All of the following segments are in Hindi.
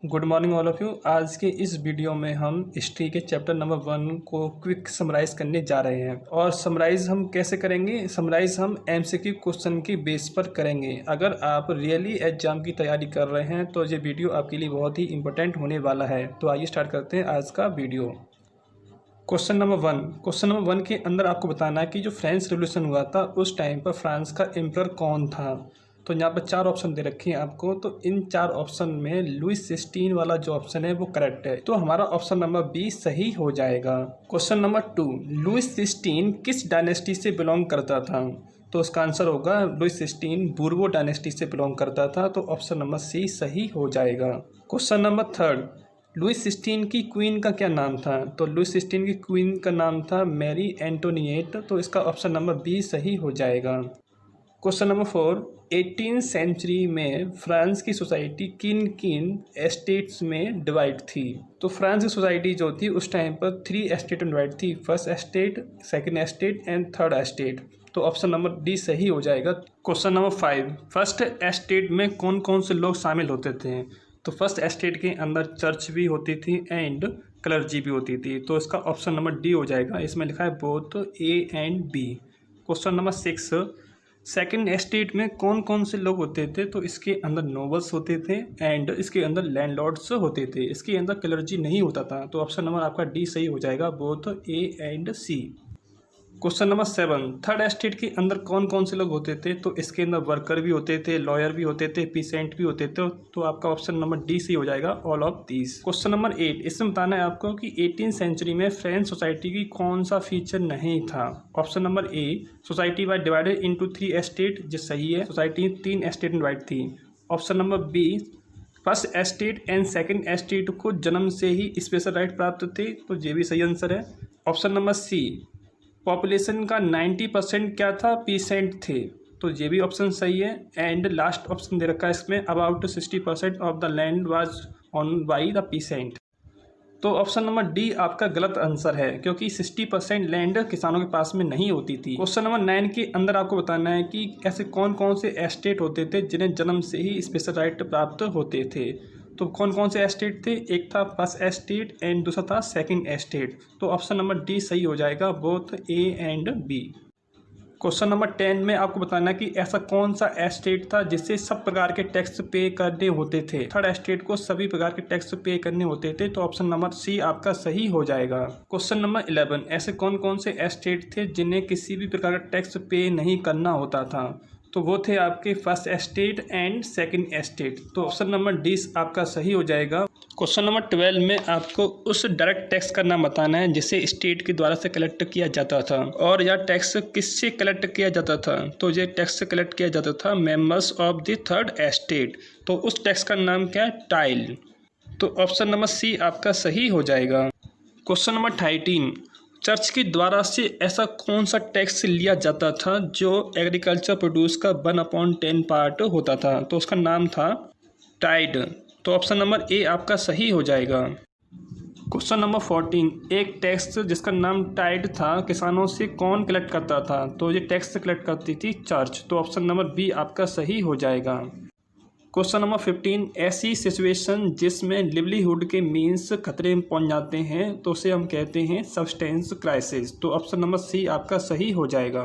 Good morning all of you. आज के इस वीडियो में हम हिस्ट्री के चैप्टर नंबर 1 को क्विक समराइज़ करने जा रहे हैं। और समराइज़ हम कैसे करेंगे? समराइज़ हम एमसीक्यू क्वेश्चन की बेस पर करेंगे। अगर आप रियली एग्जाम की तैयारी कर रहे हैं तो ये वीडियो आपके लिए बहुत ही इंपॉर्टेंट होने वाला है। तो आइए स्टार्ट करते हैं आज का वीडियो। क्वेश्चन नंबर वन के अंदर आपको बताना है कि जो फ्रेंच रेवोल्यूशन हुआ था उस टाइम पर फ्रांस का एम्परर कौन था। तो यहाँ पर 4 ऑप्शन दे रखे हैं आपको। तो इन 4 ऑप्शन में लुइस 16 वाला जो ऑप्शन है वो करेक्ट है। तो हमारा ऑप्शन नंबर बी सही हो जाएगा। क्वेश्चन नंबर 2, लुइस 16 किस डायनेस्टी से बिलोंग करता था? तो उसका आंसर होगा लुइस 16 बूर्बो डायनेस्टी से बिलोंग करता था। तो ऑप्शन नंबर सी सही हो जाएगा। क्वेश्चन नंबर 3, लुइस 16 की क्वीन का क्या नाम था? तो लुइस 16 की क्वीन का नाम था मैरी एंटोनिएट। तो इसका ऑप्शन नंबर बी सही हो जाएगा। क्वेश्चन नंबर 4, 18वीं सेंचुरी में फ्रांस की सोसाइटी किन किन एस्टेट्स में डिवाइड थी? तो फ्रांस की सोसाइटी जो थी उस टाइम पर 3 एस्टेट में डिवाइड थी। First estate, second estate and third estate. तो ऑप्शन नंबर डी सही हो जाएगा। क्वेश्चन नंबर 5, फर्स्ट एस्टेट में कौन कौन से लोग शामिल होते थे? तो फर्स्ट एस्टेट के अंदर चर्च भी होती थी एंड क्लर्जी भी होती थी। तो इसका ऑप्शन नंबर डी हो जाएगा। इसमें लिखा है both A and B. Question number 6, second estate में कौन कौन से लोग होते थे? तो इसके अंदर नोबल्स होते थे एंड इसके अंदर लैंडलॉर्ड्स होते थे। इसके अंदर क्लर्जी नहीं होता था। तो ऑप्शन नंबर आपका डी सही हो जाएगा, both A and C. Question number 7, third estate के अंदर कौन कौन से लोग होते थे? तो इसके अंदर वर्कर भी होते थे, लॉयर भी होते थे, पीसेंट भी होते थे। तो आपका ऑप्शन नंबर डी सी हो जाएगा, all of these. Question number 8, इसमें बताना है आपको कि 18वीं सेंचुरी में फ्रेंच सोसाइटी की कौन सा फीचर नहीं था? Option number A, society was divided into 3 estate, जो सही है। सोसाइटी 3 एस्टेट में डिवाइड थी। Option number B, first estate and second estate को जन्म से ही स्पेशल राइट प्राप्त थे। तो ये भी सही आंसर है। ऑप्शन नंबर सी, पॉपुलेशन का 90% क्या था? पीसेंट थे। तो ये भी ऑप्शन सही है। एंड लास्ट ऑप्शन दे रखा है इसमें, about 60% of the land was on by the pheasant. तो ऑप्शन नंबर डी आपका गलत आंसर है, क्योंकि 60% लैंड किसानों के पास में नहीं होती थी। क्वेश्चन नंबर 9 के अंदर आपको बताना है कि ऐसे कौन कौन से एस्टेट होते थे जिन्हें जन्म से ही स्पेशल राइट प्राप्त होते थे। तो कौन कौन से एस्टेट थे? एक था फर्स्ट एस्टेट एंड दूसरा था सेकंड एस्टेट। तो ऑप्शन नंबर डी सही हो जाएगा, both A and B. Question number 10 में आपको बताना है कि ऐसा कौन सा एस्टेट था जिससे सब प्रकार के टैक्स पे करने होते थे। थर्ड एस्टेट को सभी प्रकार के टैक्स पे करने होते थे। तो ऑप्शन नंबर सी आपका सही हो जाएगा। क्वेश्चन नंबर 11, ऐसे कौन कौन से एस्टेट थे जिन्हें किसी भी प्रकार का टैक्स पे नहीं करना होता था? तो वो थे आपके first estate and second estate. तो ऑप्शन नंबर डी आपका सही हो जाएगा। क्वेश्चन नंबर 12 में आपको उस डायरेक्ट टैक्स का नाम बताना है जिसे स्टेट के द्वारा से कलेक्ट किया जाता था। और यह टैक्स किससे कलेक्ट किया जाता था? तो ये टैक्स कलेक्ट किया जाता था members of the third estate. तो उस टैक्स का नाम क्या है? टाइल। तो ऑप्शन नंबर सी आपका सही हो जाएगा। क्वेश्चन नंबर 13, चर्च के द्वारा से ऐसा कौन सा टैक्स लिया जाता था जो एग्रीकल्चर प्रोड्यूस का 1/10 पार्ट होता था? तो उसका नाम था टाइड। तो ऑप्शन नंबर ए आपका सही हो जाएगा। क्वेश्चन नंबर 14, एक टैक्स जिसका नाम टाइड था किसानों से कौन कलेक्ट करता था? तो ये टैक्स कलेक्ट करती थी चर्च। तो ऑप्शन नंबर बी आपका सही हो जाएगा। क्वेश्चन नंबर 15, ऐसी सिचुएशन जिसमें लिवलीहुड के मीन्स खतरे में पहुंच जाते हैं तो उसे हम कहते हैं सब्सटेंस क्राइसिस। तो ऑप्शन नंबर सी आपका सही हो जाएगा।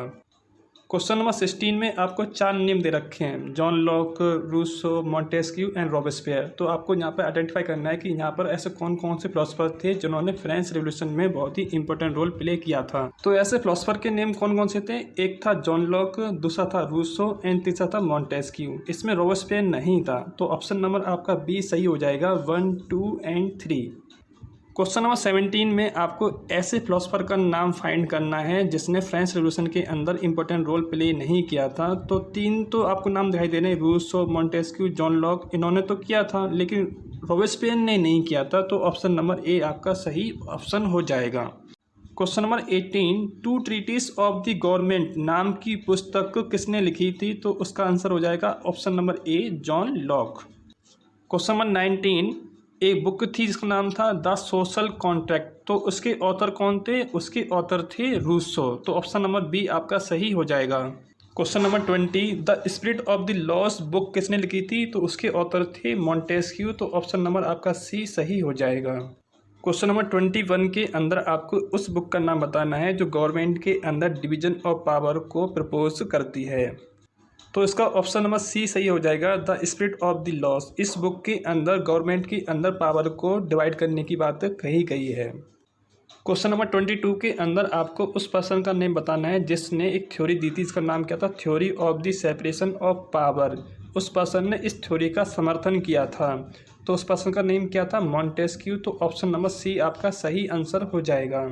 क्वेश्चन नंबर 16 में आपको 4 नेम दे रखे हैं, John Locke, Rousseau, Montesquieu and Robespierre. तो आपको यहाँ पर आइडेंटिफाई करना है कि यहाँ पर ऐसे कौन कौन से फिलोसफर थे जिन्होंने फ्रेंच रेवोल्यूशन में बहुत ही इंपॉर्टेंट रोल प्ले किया था। तो ऐसे फिलोसफर के नेम कौन कौन से थे? एक था जॉन लॉक, दूसरा था रूसो एंड तीसरा था मॉन्टेस्क्यू। इसमें रॉबेस्पियर नहीं था। तो ऑप्शन नंबर आपका बी सही हो जाएगा, 1, 2 एंड 3। क्वेश्चन नंबर 17 में आपको ऐसे फिलोसफर का नाम फाइंड करना है जिसने फ्रेंच रेवोल्यूशन के अंदर इंपॉर्टेंट रोल प्ले नहीं किया था। तो 3 तो आपको नाम दिखाई दे रहे हैं, रूसो, मॉन्टेस्क्यू, जॉन लॉक। इन्होंने तो किया था लेकिन रॉबेस्पियर ने नहीं किया था। तो ऑप्शन नंबर ए आपका सही ऑप्शन हो जाएगा। Question number 18, two treatise of the government नाम की पुस्तक किसने लिखी थी? तो उसका आंसर हो जाएगा ऑप्शन नंबर ए, जॉन लॉक। क्वेश्चन नंबर 19, एक बुक थी जिसका नाम था द सोशल कॉन्ट्रैक्ट। तो उसके ऑथर कौन थे? उसके ऑथर थे रूसो। तो ऑप्शन नंबर बी आपका सही हो जाएगा। Question number 20, the spirit of the lost book किसने लिखी थी? तो उसके ऑथर थे मॉन्टेस्क्यू। तो ऑप्शन नंबर आपका सी सही हो जाएगा। क्वेश्चन नंबर 21 के अंदर आपको उस बुक का नाम बताना है जो गवर्नमेंट के अंदर डिवीजन ऑफ पावर को प्रपोज करती है। तो इसका ऑप्शन नंबर सी सही हो जाएगा, the spirit of the loss. इस बुक के अंदर गवर्नमेंट के अंदर पावर को डिवाइड करने की बात कही गई है। क्वेश्चन नंबर 22 के अंदर आपको उस पर्सन का नेम बताना है जिसने एक थ्योरी दी थी। इसका नाम क्या था? Theory of the separation of power. उस पर्सन ने इस थ्योरी का समर्थन किया था। तो उस पर्सन का नेम क्या था? मॉन्टेस्क्यू। तो ऑप्शन नंबर सी आपका सही आंसर हो जाएगा।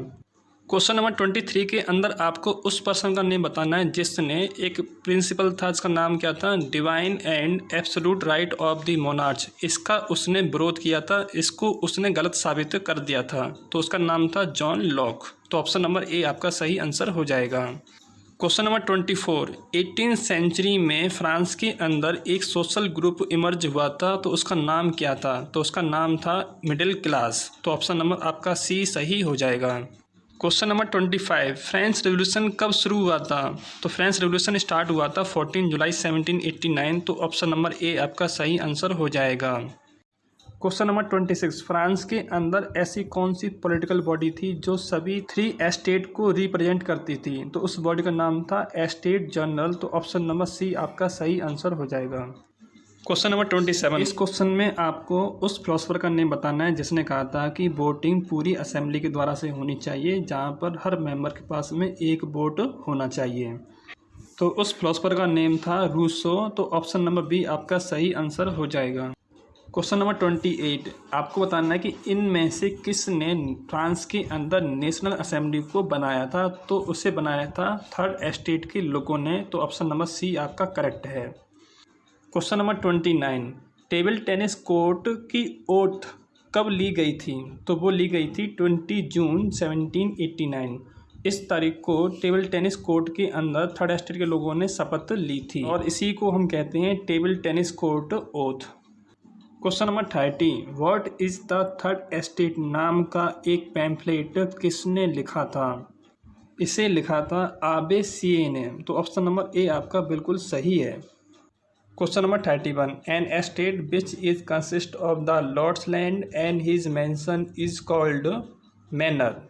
क्वेश्चन नंबर 23 के अंदर आपको उस पर्सन का नेम बताना है जिसने एक प्रिंसिपल था, इसका नाम क्या था? Divine and absolute right of the monarch. इसका उसने विरोध किया था, इसको उसने गलत साबित कर दिया था। तो उसका नाम था जॉन लॉक। तो ऑप्शन नंबर ए आपका सही आंसर हो जाएगा। क्वेश्चन नंबर 24, 18th सेंचुरी में फ्रांस के अंदर एक सोशल ग्रुप इमर्ज हुआ था। तो उसका नाम क्या था? तो उसका नाम था मिडिल क्लास। तो ऑप्शन नंबर आपका सी सही हो जाएगा। क्वेश्चन नंबर 25, फ्रेंच रेवोल्यूशन कब शुरू हुआ था? तो फ्रेंच रेवोल्यूशन स्टार्ट हुआ था 14 जुलाई 1789। तो ऑप्शन नंबर ए आपका सही आंसर हो जाएगा। क्वेश्चन नंबर 26, फ्रांस के अंदर ऐसी कौन सी पॉलिटिकल बॉडी थी जो सभी 3 एस्टेट को रिप्रेजेंट करती थी? तो उस बॉडी का नाम था एस्टेट जनरल। तो ऑप्शन नंबर सी आपका सही आंसर हो जाएगा। क्वेश्चन नंबर 27, इस क्वेश्चन में आपको उस फिलोसफर का नेम बताना है जिसने कहा था कि वोटिंग पूरी असेंबली के द्वारा से होनी चाहिए, जहां पर हर मेंबर के पास में एक वोट होना चाहिए। तो उस फिलोसफर का नेम था रूसो। तो ऑप्शन नंबर बी आपका सही आंसर हो जाएगा। क्वेश्चन नंबर 28, आपको बताना है कि इनमें से किसने फ्रांस के अंदर नेशनल असेंबली को बनाया था? तो उसे बनाया था 3rd एस्टेट के लोगों ने। तो ऑप्शन नंबर सी आपका करेक्ट है। Question number 29, table tennis court की ओथ कब ली गई थी? तो वो ली गई थी 20 जून 1789। इस तारीख को टेबल टेनिस कोर्ट के अंदर 3rd एस्टेट के लोगों ने शपथ ली थी और इसी को हम कहते हैं table tennis court oath. Question number 30, what is the 3rd estate नाम का एक पैम्फलेट किसने लिखा था? इसे लिखा था आबे सिए ने। तो ऑप्शन नंबर ए आपका बिल्कुल सही है। Question number 31, an estate which is consist of the lord's land and his mansion is called manor.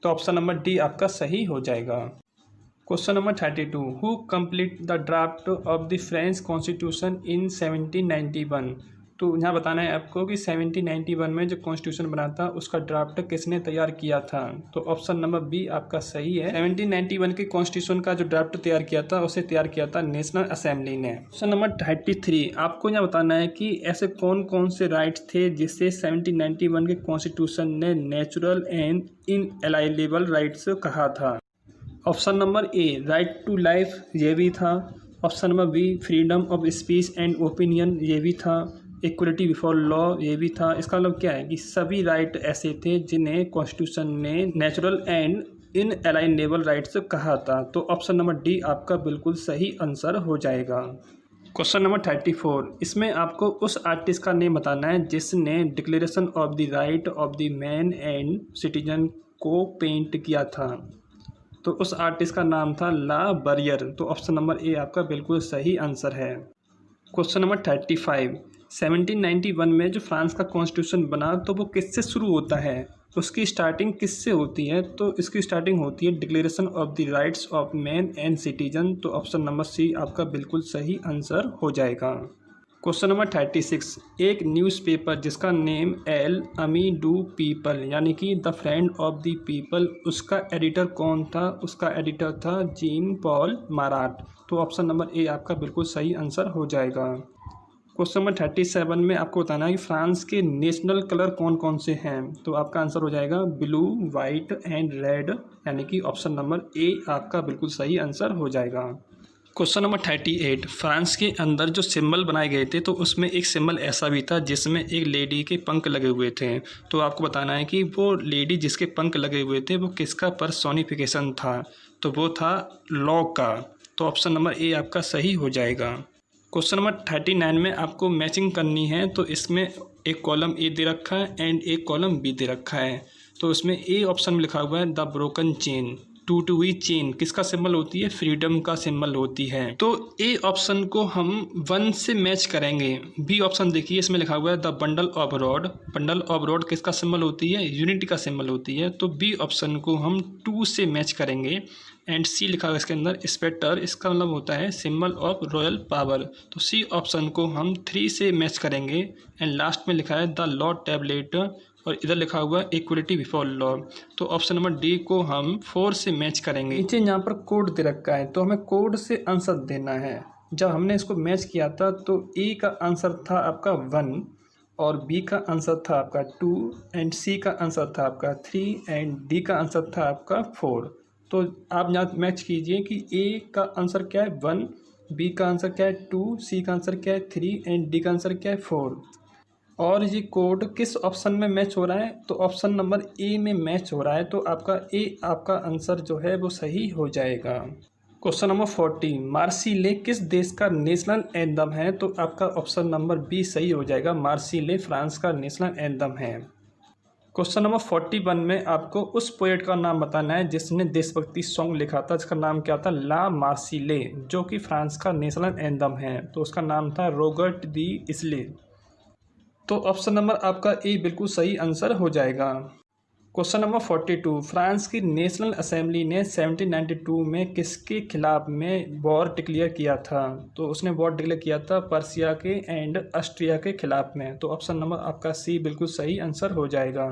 तो ऑप्शन नंबर डी आपका सही हो जाएगा। Question number 32, who complete the draft of the French constitution in 1791। तो यहाँ बताना है आपको कि 1791 में जो कॉन्स्टिट्यूशन बना था उसका ड्राफ्ट किसने तैयार किया था? तो ऑप्शन नंबर बी आपका सही है। 1791 के कॉन्स्टिट्यूशन का जो ड्राफ्ट तैयार किया था उसे तैयार किया था नेशनल असेंबली ने। क्वेश्चन नंबर 33, आपको यहाँ बताना है कि ऐसे कौन कौन से राइट्स थे जिसे 1791 के कॉन्स्टिट्यूशन ने नेचुरल एंड इनएलाइनेबल राइट्स कहा था। Option number A right to life ये भी था। Option number B freedom of speech and opinion ये भी था। इक्वलिटी बिफोर लॉ ये भी था। इसका मतलब क्या है कि सभी राइट ऐसे थे जिन्हें कॉन्स्टिट्यूशन ने नेचुरल एंड इनएलाइनेबल राइट्स कहा था। तो ऑप्शन नंबर डी आपका बिल्कुल सही आंसर हो जाएगा। क्वेश्चन नंबर 34, इसमें आपको उस आर्टिस्ट का नेम बताना है जिसने declaration of the right of the man and citizen को पेंट किया था। तो उस आर्टिस्ट का नाम था ला बरियर। तो ऑप्शन नंबर ए आपका बिल्कुल सही आंसर है। क्वेश्चन नंबर 35, 1791 में जो फ्रांस का कॉन्स्टिट्यूशन बना तो वो किससे शुरू होता है? उसकी स्टार्टिंग किससे होती है? तो इसकी स्टार्टिंग होती है declaration of the rights of man and citizen. तो ऑप्शन नंबर सी आपका बिल्कुल सही आंसर हो जाएगा। क्वेश्चन नंबर 36, एक न्यूज़पेपर जिसका नेम एल अमी डू पीपल यानी कि the friend of the people, उसका एडिटर कौन था? उसका एडिटर था जीन पॉल माराट। तो ऑप्शन नंबर ए आपका बिल्कुल सही आंसर हो जाएगा। क्वेश्चन नंबर 37 में आपको बताना है कि फ्रांस के नेशनल कलर कौन कौन से हैं? तो आपका आंसर हो जाएगा ब्लू, वाइट एंड रेड यानी कि ऑप्शन नंबर ए आपका बिल्कुल सही आंसर हो जाएगा। क्वेश्चन नंबर 38, फ्रांस के अंदर जो सिंबल बनाए गए थे तो उसमें एक सिंबल ऐसा भी था जिसमें एक लेडी के पंख लगे हुए थे। तो आपको बताना है कि वो लेडी जिसके पंख लगे हुए थे वो किसका पर्सोनिफिकेशन था? तो वो था लॉ का। तो ऑप्शन नंबर ए आपका सही हो जाएगा। क्वेश्चन नंबर 39 में आपको मैचिंग करनी है। तो इसमें एक कॉलम ए दे रखा है एंड एक कॉलम बी दे रखा है। तो उसमें ए ऑप्शन में लिखा हुआ है द ब्रोकन चेन। टूटी हुई चेन किसका सिंबल होती है? फ्रीडम का सिंबल होती है। तो ए ऑप्शन को हम 1 से मैच करेंगे। बी ऑप्शन देखिए, इसमें लिखा हुआ है the bundle of rod. Bundle of rod किसका सिंबल होती है? यूनिटी का सिंबल होती है। तो बी ऑप्शन को हम 2 से मैच करेंगे। एंड सी लिखा हुआ है इसके अंदर स्पेक्टर, इसका मतलब होता है सिंबल ऑफ रॉयल पावर। तो सी ऑप्शन को हम 3 से मैच करेंगे। एंड लास्ट में लिखा है द लॉ टैबलेट, और इधर लिखा हुआ है इक्वलिटी बिफोर लॉ। तो ऑप्शन नंबर डी को हम 4 से मैच करेंगे। नीचे यहाँ पर कोड दे रखा है, तो हमें कोड से आंसर देना है। जब हमने इसको मैच किया था तो ए का आंसर था आपका 1 और बी का आंसर था आपका 2 एंड सी का आंसर था आपका 3 एंड डी का आंसर था आपका 4। तो आप यहाँ मैच कीजिए कि ए का आंसर क्या है 1, बी का आंसर क्या है 2, सी का आंसर क्या है 3 एंड डी का आंसर क्या है 4। और ये कोड किस ऑप्शन में मैच हो रहा है? तो ऑप्शन नंबर ए में मैच हो रहा है। तो आपका ए आपका आंसर जो है वो सही हो जाएगा। क्वेश्चन नंबर 40, मार्सिले किस देश का नेशनल एंथम है? तो आपका ऑप्शन नंबर बी सही हो जाएगा। मार्सिले फ्रांस का नेशनल एंथम है। क्वेश्चन नंबर 41 में आपको उस पोएट का नाम बताना है जिसने देशभक्ति सॉन्ग लिखा था, जिसका नाम क्या था? ला मार्सिले, जो कि फ्रांस का नेशनल एंथम है। तो उसका नाम था रॉबर्ट दी इसले। तो ऑप्शन नंबर आपका ए बिल्कुल सही आंसर हो जाएगा। क्वेश्चन नंबर 42, फ्रांस की नेशनल असेंबली ने 1792 में किसके खिलाफ में वॉर डिक्लेयर किया था? तो उसने वॉर डिक्लेयर किया था पर्सिया के एंड ऑस्ट्रिया के खिलाफ में। तो ऑप्शन नंबर आपका सी बिल्कुल सही आंसर हो जाएगा।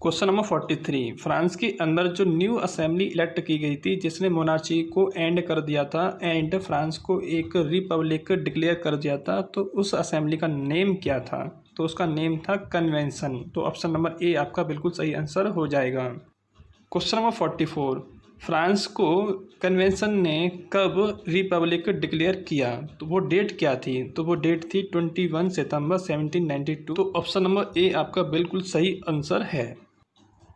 क्वेश्चन नंबर 43, फ्रांस के अंदर जो न्यू असेंबली इलेक्ट की गई थी जिसने मोनार्ची को एंड कर दिया था एंड फ्रांस को एक रिपब्लिक डिक्लेयर कर दिया था, तो उस असेंबली का नेम क्या था? तो उसका नेम था कन्वेंशन। तो ऑप्शन नंबर ए आपका बिल्कुल सही आंसर हो जाएगा। क्वेश्चन नंबर 44, फ्रांस को कन्वेंशन ने कब रिपब्लिक डिक्लेयर किया? तो वो डेट क्या थी? तो वो डेट थी 21 सितंबर 1792। तो ऑप्शन नंबर ए आपका बिल्कुल सही आंसर है।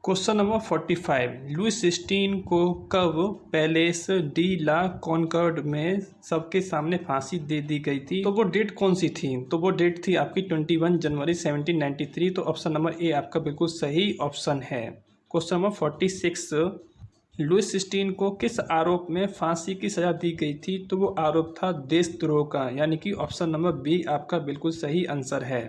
क्वेश्चन नंबर 45, लुइस 16 को कब पैलेस डी ला कॉन्कॉर्ड में सबके सामने फांसी दे दी गई थी? तो वो डेट कौन सी थी? तो वो डेट थी आपकी 21 जनवरी 1793। तो ऑप्शन नंबर ए आपका बिल्कुल सही ऑप्शन है। क्वेश्चन नंबर 46, लुइस 16 को किस आरोप में फांसी की सजा दी गई थी? तो वो आरोप था देशद्रोह का, यानी कि ऑप्शन नंबर बी आपका बिल्कुल सही आंसर है।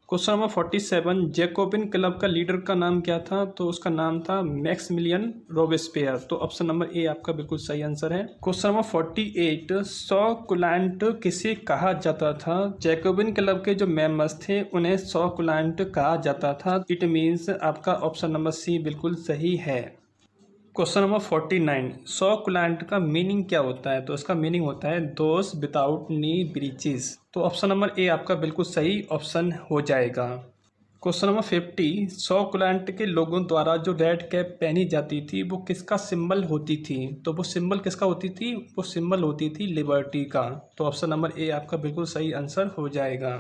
क्वेश्चन नंबर 47, जैकोबिन क्लब का लीडर का नाम क्या था? तो उसका नाम था मैक्सिमिलियन रोबेस्पियर। तो ऑप्शन नंबर ए आपका बिल्कुल सही आंसर है। क्वेश्चन नंबर 48, सॉकुलेंट किसे कहा जाता था? जैकोबिन क्लब के जो मेंबर्स थे उन्हें सॉकुलेंट कहा जाता था। इट मीन्स आपका ऑप्शन नंबर सी बिल्कुल सही है। क्वेश्चन नंबर 49, सॉकुलेंट का मीनिंग क्या होता है? तो इसका मीनिंग होता है दोस विदाउट नी ब्रीचेस। तो ऑप्शन नंबर ए आपका बिल्कुल सही ऑप्शन हो जाएगा। क्वेश्चन नंबर 50, सॉकुलेंट के लोगों द्वारा जो रेड कैप पहनी जाती थी वो किसका सिंबल होती थी? तो वो सिंबल किसका होती थी? वो सिंबल होती थी लिबर्टी का। तो ऑप्शन नंबर ए आपका बिल्कुल सही आंसर हो जाएगा।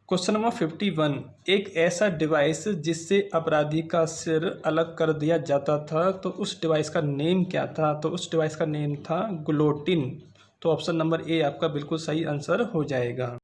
क्वेश्चन नंबर 51, एक ऐसा डिवाइस जिससे अपराधी का सिर अलग कर दिया जाता था, तो उस डिवाइस का नेम क्या था? तो उस डिवाइस का नेम था गुलोटिन। तो ऑप्शन नंबर ए आपका बिल्कुल सही आंसर हो जाएगा।